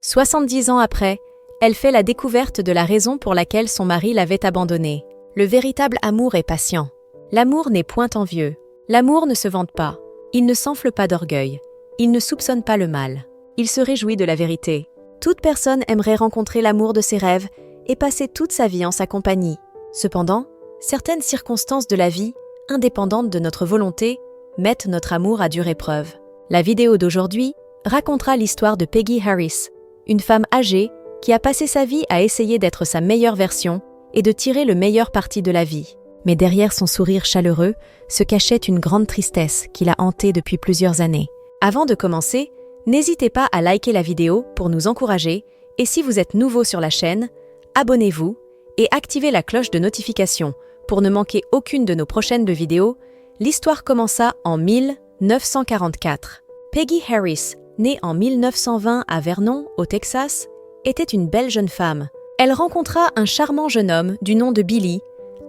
70 ans après, elle fait la découverte de la raison pour laquelle son mari l'avait abandonnée. Le véritable amour est patient. L'amour n'est point envieux. L'amour ne se vante pas. Il ne s'enfle pas d'orgueil. Il ne soupçonne pas le mal. Il se réjouit de la vérité. Toute personne aimerait rencontrer l'amour de ses rêves et passer toute sa vie en sa compagnie. Cependant, certaines circonstances de la vie, indépendantes de notre volonté, mettent notre amour à dure épreuve. La vidéo d'aujourd'hui racontera l'histoire de Peggy Harris, une femme âgée qui a passé sa vie à essayer d'être sa meilleure version et de tirer le meilleur parti de la vie. Mais derrière son sourire chaleureux se cachait une grande tristesse qui l'a hantée depuis plusieurs années. Avant de commencer, n'hésitez pas à liker la vidéo pour nous encourager et si vous êtes nouveau sur la chaîne, abonnez-vous et activez la cloche de notification pour ne manquer aucune de nos prochaines vidéos. L'histoire commença en 1944. Peggy Harris, née en 1920 à Vernon, au Texas, était une belle jeune femme. Elle rencontra un charmant jeune homme du nom de Billy,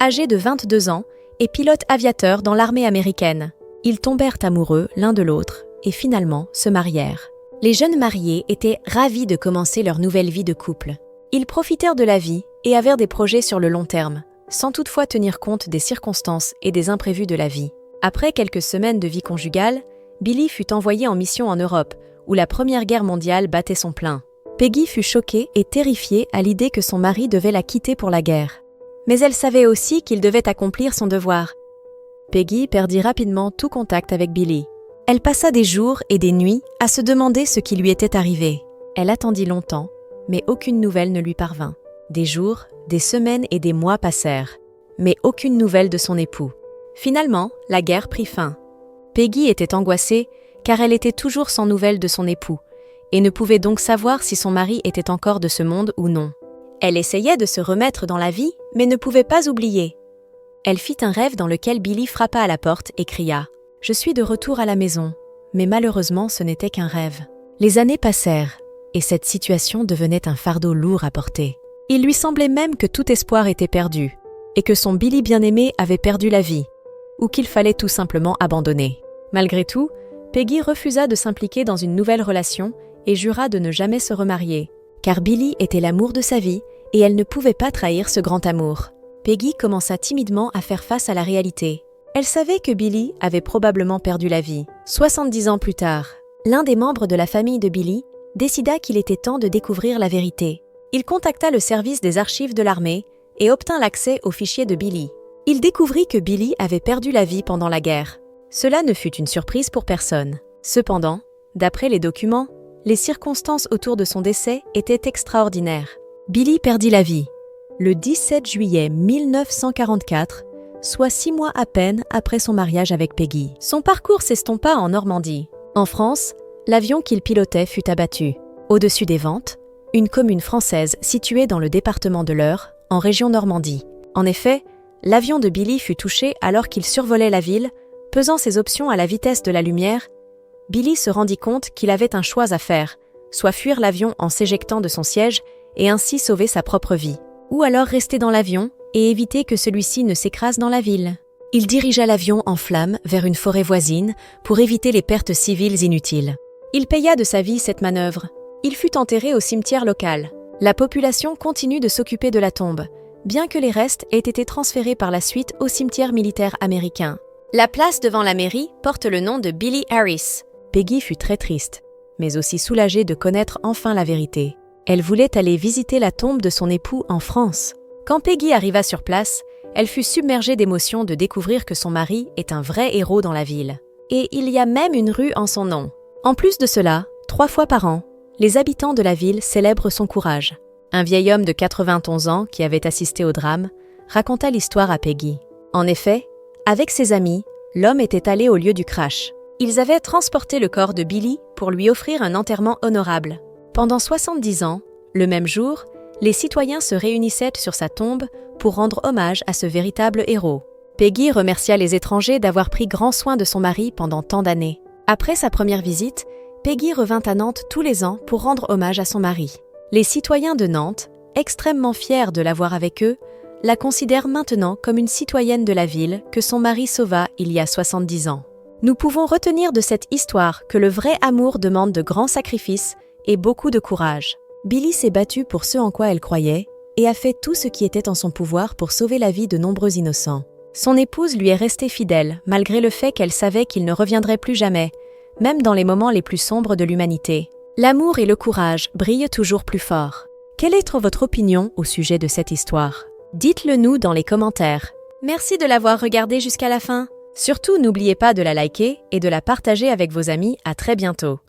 âgé de 22 ans et pilote aviateur dans l'armée américaine. Ils tombèrent amoureux l'un de l'autre et finalement se marièrent. Les jeunes mariés étaient ravis de commencer leur nouvelle vie de couple. Ils profitèrent de la vie et avaient des projets sur le long terme, sans toutefois tenir compte des circonstances et des imprévus de la vie. Après quelques semaines de vie conjugale, Billy fut envoyé en mission en Europe, où la Première Guerre mondiale battait son plein. Peggy fut choquée et terrifiée à l'idée que son mari devait la quitter pour la guerre. Mais elle savait aussi qu'il devait accomplir son devoir. Peggy perdit rapidement tout contact avec Billy. Elle passa des jours et des nuits à se demander ce qui lui était arrivé. Elle attendit longtemps, mais aucune nouvelle ne lui parvint. Des jours, des semaines et des mois passèrent, mais aucune nouvelle de son époux. Finalement, la guerre prit fin. Peggy était angoissée car elle était toujours sans nouvelles de son époux et ne pouvait donc savoir si son mari était encore de ce monde ou non. Elle essayait de se remettre dans la vie, mais ne pouvait pas oublier. Elle fit un rêve dans lequel Billy frappa à la porte et cria « Je suis de retour à la maison », mais malheureusement ce n'était qu'un rêve. Les années passèrent, et cette situation devenait un fardeau lourd à porter. Il lui semblait même que tout espoir était perdu, et que son Billy bien-aimé avait perdu la vie, ou qu'il fallait tout simplement abandonner. Malgré tout, Peggy refusa de s'impliquer dans une nouvelle relation et jura de ne jamais se remarier, car Billy était l'amour de sa vie et elle ne pouvait pas trahir ce grand amour. Peggy commença timidement à faire face à la réalité. Elle savait que Billy avait probablement perdu la vie. 70 ans plus tard, l'un des membres de la famille de Billy décida qu'il était temps de découvrir la vérité. Il contacta le service des archives de l'armée et obtint l'accès aux fichiers de Billy. Il découvrit que Billy avait perdu la vie pendant la guerre. Cela ne fut une surprise pour personne. Cependant, d'après les documents, les circonstances autour de son décès étaient extraordinaires. Billy perdit la vie le 17 juillet 1944, soit 6 mois à peine après son mariage avec Peggy. Son parcours s'estompa en Normandie. En France, l'avion qu'il pilotait fut abattu. Au-dessus des Ventes, une commune française située dans le département de l'Eure, en région Normandie. En effet, l'avion de Billy fut touché alors qu'il survolait la ville, pesant ses options à la vitesse de la lumière. Billy se rendit compte qu'il avait un choix à faire, soit fuir l'avion en s'éjectant de son siège et ainsi sauver sa propre vie, ou alors rester dans l'avion et éviter que celui-ci ne s'écrase dans la ville. Il dirigea l'avion en flammes vers une forêt voisine pour éviter les pertes civiles inutiles. Il paya de sa vie cette manœuvre. Il fut enterré au cimetière local. La population continue de s'occuper de la tombe, bien que les restes aient été transférés par la suite au cimetière militaire américain. La place devant la mairie porte le nom de Billy Harris. Peggy fut très triste, mais aussi soulagée de connaître enfin la vérité. Elle voulait aller visiter la tombe de son époux en France. Quand Peggy arriva sur place, elle fut submergée d'émotion de découvrir que son mari est un vrai héros dans la ville. Et il y a même une rue en son nom. En plus de cela, 3 fois par an, les habitants de la ville célèbrent son courage. Un vieil homme de 91 ans qui avait assisté au drame raconta l'histoire à Peggy. En effet, avec ses amis, l'homme était allé au lieu du crash. Ils avaient transporté le corps de Billy pour lui offrir un enterrement honorable. Pendant 70 ans, le même jour, les citoyens se réunissaient sur sa tombe pour rendre hommage à ce véritable héros. Peggy remercia les étrangers d'avoir pris grand soin de son mari pendant tant d'années. Après sa première visite, Peggy revint à Nantes tous les ans pour rendre hommage à son mari. Les citoyens de Nantes, extrêmement fiers de l'avoir avec eux, la considèrent maintenant comme une citoyenne de la ville que son mari sauva il y a 70 ans. Nous pouvons retenir de cette histoire que le vrai amour demande de grands sacrifices et beaucoup de courage. Billy s'est battue pour ce en quoi elle croyait et a fait tout ce qui était en son pouvoir pour sauver la vie de nombreux innocents. Son épouse lui est restée fidèle, malgré le fait qu'elle savait qu'il ne reviendrait plus jamais, même dans les moments les plus sombres de l'humanité. L'amour et le courage brillent toujours plus fort. Quelle est votre opinion au sujet de cette histoire? Dites-le nous dans les commentaires. Merci de l'avoir regardé jusqu'à la fin. Surtout, n'oubliez pas de la liker et de la partager avec vos amis. À très bientôt.